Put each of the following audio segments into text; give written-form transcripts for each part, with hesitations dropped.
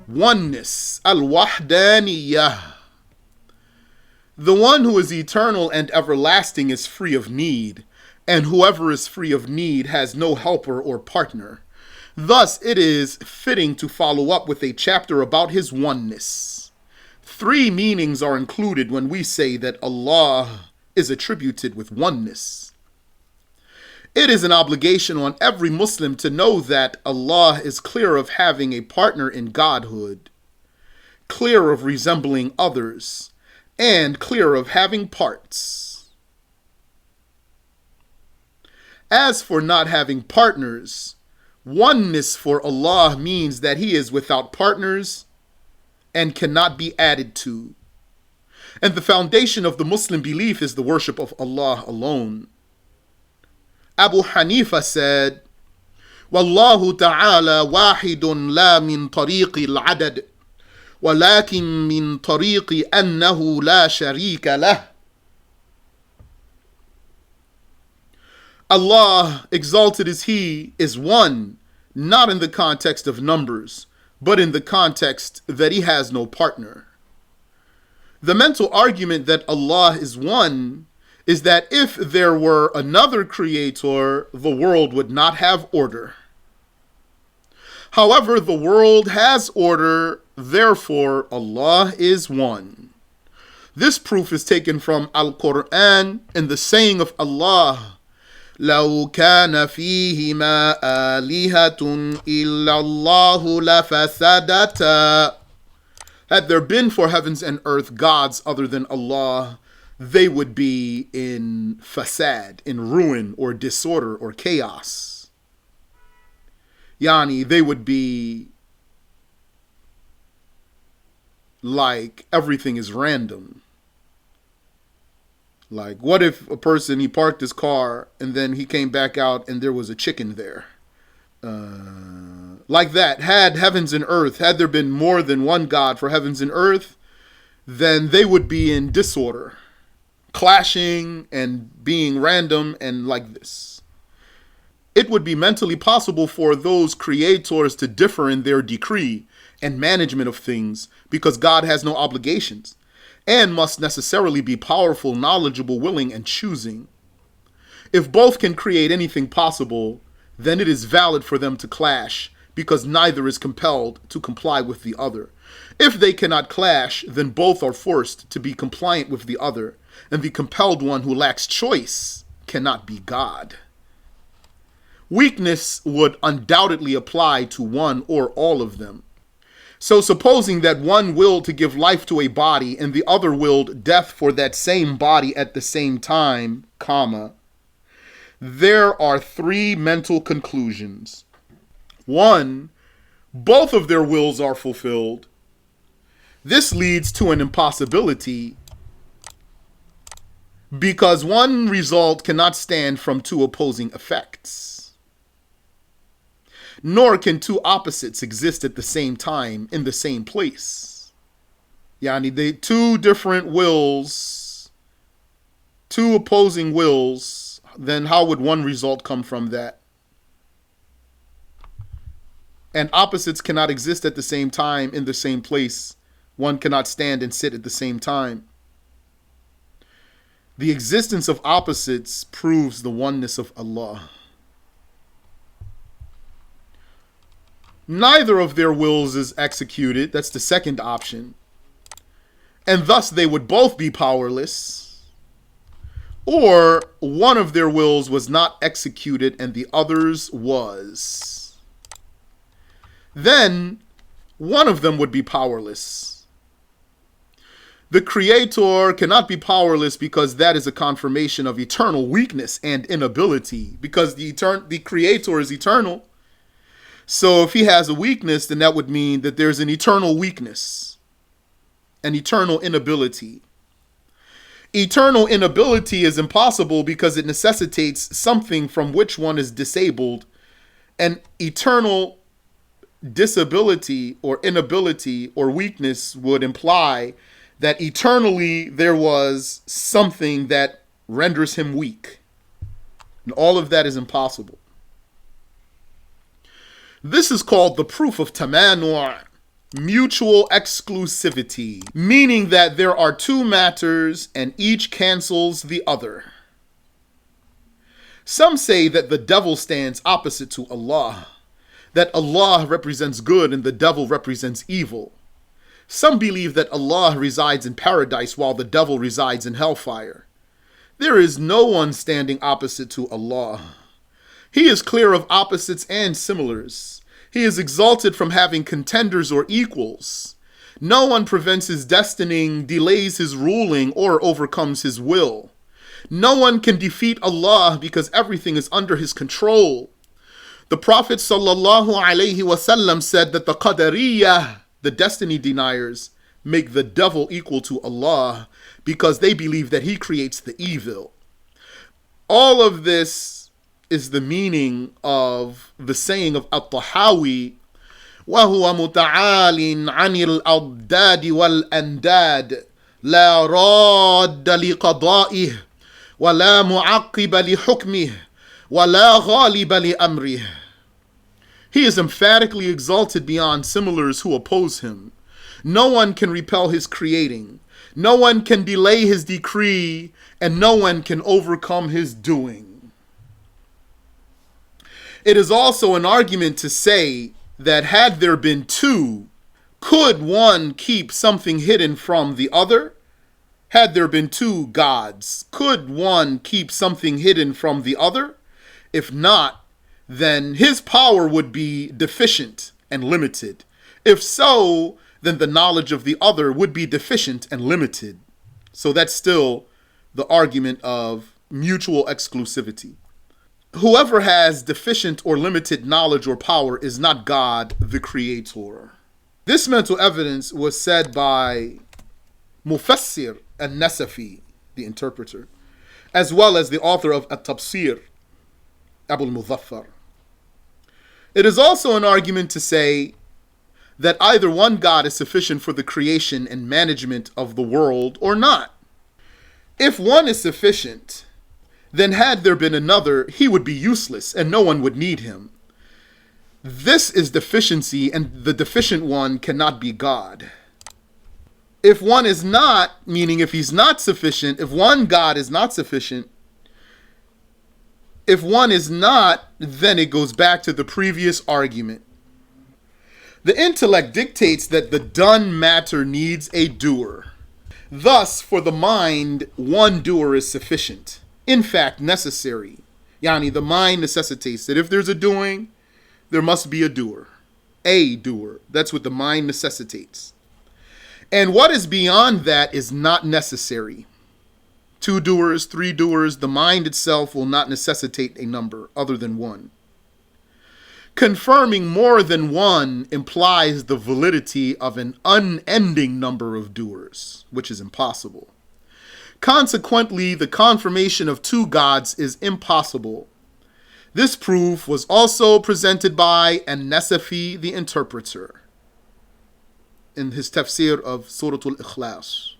Oneness, al-wahdaniyah. The one who is eternal and everlasting is free of need, and whoever is free of need has no helper or partner. Thus, it is fitting to follow up with a chapter about his oneness. Three meanings are included when we say that Allah is attributed with oneness. It is an obligation on every Muslim to know that Allah is clear of having a partner in Godhood, clear of resembling others, and clear of having parts. As for not having partners, oneness for Allah means that He is without partners and cannot be added to. And the foundation of the Muslim belief is the worship of Allah alone. Abu Hanifa said, "Wallahu ta'ala wahidun la min tariqi al-adad, walakin min tariqi annahu la sharika lah." Allah, exalted is He, is one, not in the context of numbers, but in the context that He has no partner. The mental argument that Allah is one is that if there were another creator, the world would not have order. However, the world has order, therefore Allah is one. This proof is taken from Al-Quran in the saying of Allah, لَوْ كَانَ فِيهِمَا آلِهَةٌ إِلَّا اللَّهُ لَفَسَدَتَا. Had there been for heavens and earth gods other than Allah, they would be in fasad, in ruin or disorder or chaos. Yani, they would be like everything is random. Like, what if a person, he parked his car and then he came back out and there was a chicken there? Like that, had heavens and earth, had there been more than one God for heavens and earth, then they would be in disorder, clashing and being random and like this. It would be mentally possible for those creators to differ in their decree and management of things because God has no obligations and must necessarily be powerful, knowledgeable, willing, and choosing. If both can create anything possible, then it is valid for them to clash because neither is compelled to comply with the other. If they cannot clash, then both are forced to be compliant with the other, and the compelled one who lacks choice cannot be God. Weakness would undoubtedly apply to one or all of them. So supposing that one willed to give life to a body and the other willed death for that same body at the same time, there are three mental conclusions. One, both of their wills are fulfilled. This leads to an impossibility because one result cannot stand from two opposing effects. Nor can two opposites exist at the same time in the same place. Yani, they two different wills, two opposing wills, then how would one result come from that? And opposites cannot exist at the same time in the same place. One cannot stand and sit at the same time. The existence of opposites proves the oneness of Allah. Neither of their wills is executed. That's the second option. And thus they would both be powerless. Or one of their wills was not executed and the other's was. Then one of them would be powerless. The Creator cannot be powerless because that is a confirmation of eternal weakness and inability. Because the Creator is eternal. So if He has a weakness, then that would mean that there's an eternal weakness, an eternal inability. Eternal inability is impossible because it necessitates something from which one is disabled. And eternal disability or inability or weakness would imply that eternally there was something that renders Him weak. And all of that is impossible. This is called the proof of tamanu', mutual exclusivity, meaning that there are two matters and each cancels the other. Some say that the devil stands opposite to Allah, that Allah represents good and the devil represents evil. Some believe that Allah resides in paradise while the devil resides in hellfire. There is no one standing opposite to Allah. He is clear of opposites and similars. He is exalted from having contenders or equals. No one prevents his destiny, delays his ruling, or overcomes his will. No one can defeat Allah because everything is under his control. The Prophet ﷺ said that the Qadariyah, the destiny deniers, make the devil equal to Allah because they believe that he creates the evil. All of this is the meaning of the saying of At-Tahawi, وَهُوَ مُتَعَالٍ عَنِ الْأَضْدَادِ وَالْأَنْدَادِ لَا رَادَّ لِقَضَائِهِ وَلَا مُعَقِّبَ لِحُكْمِهِ وَلَا غَالِبَ لِأَمْرِهِ. He is emphatically exalted beyond similars who oppose him. No one can repel his creating. No one can delay his decree, and no one can overcome his doing. It is also an argument to say that had there been two, could one keep something hidden from the other? Had there been two gods, could one keep something hidden from the other? If not, then his power would be deficient and limited. If so, then the knowledge of the other would be deficient and limited. So that's still the argument of mutual exclusivity. Whoever has deficient or limited knowledge or power is not God, the Creator. This mental evidence was said by Mufassir al-Nasafi, the interpreter, as well as the author of At-Tafsir, Abu al-Muzaffar. It is also an argument to say that either one God is sufficient for the creation and management of the world or not. If one is sufficient, then had there been another, he would be useless and no one would need him. This is deficiency, and the deficient one cannot be God. If one is not, meaning if he's not sufficient, if one God is not sufficient, if one is not, then it goes back to the previous argument. The intellect dictates that the done matter needs a doer. Thus, for the mind, one doer is sufficient. In fact, necessary. Yani, the mind necessitates that if there's a doing, there must be a doer. A doer. That's what the mind necessitates. And what is beyond that is not necessary. 2 doers, 3 doers, the mind itself will not necessitate a number other than one. Confirming more than one implies the validity of an unending number of doers, which is impossible. Consequently, the confirmation of 2 gods is impossible. This proof was also presented by An-Nasafi, the interpreter, in his tafsir of Surah Al-Ikhlas.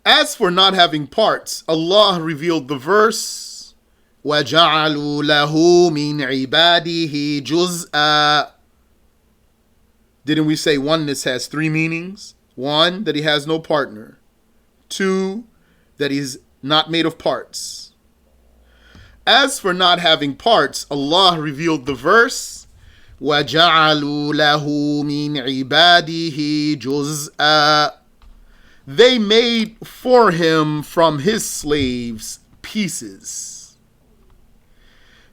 As for not having parts, Allah revealed the verse, وَجَعَلُوا لَهُ مِنْ عِبَادِهِ جُزْءًا. Didn't we say oneness has 3 meanings? 1, that he has no partner. 2, that he's not made of parts. As for not having parts, Allah revealed the verse, وَجَعَلُوا لَهُ مِنْ عِبَادِهِ جُزْءًا. They made for him from his slaves pieces.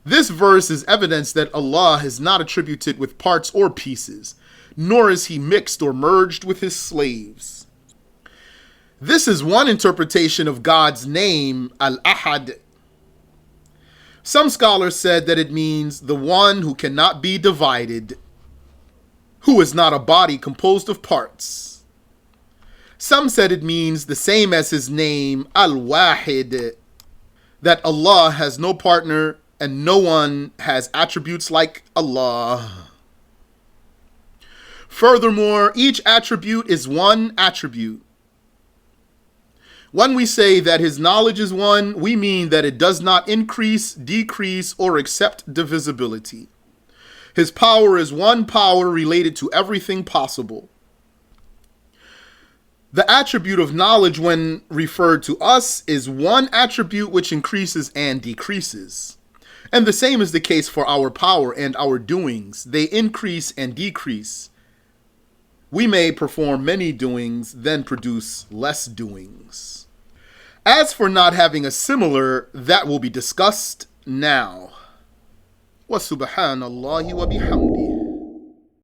This verse is evidence that Allah is not attributed with parts or pieces, nor is he mixed or merged with his slaves. This is one interpretation of God's name, Al-Ahad. Some scholars said that it means the one who cannot be divided, who is not a body composed of parts. Some said it means the same as his name, Al-Wahid, that Allah has no partner and no one has attributes like Allah. Furthermore, each attribute is one attribute. When we say that his knowledge is one, we mean that it does not increase, decrease, or accept divisibility. His power is one power related to everything possible. The attribute of knowledge, when referred to us, is one attribute which increases and decreases. And the same is the case for our power and our doings. They increase and decrease. We may perform many doings, then produce less doings. As for not having a similar, that will be discussed now. Wa subhanallahi wa bihamdi.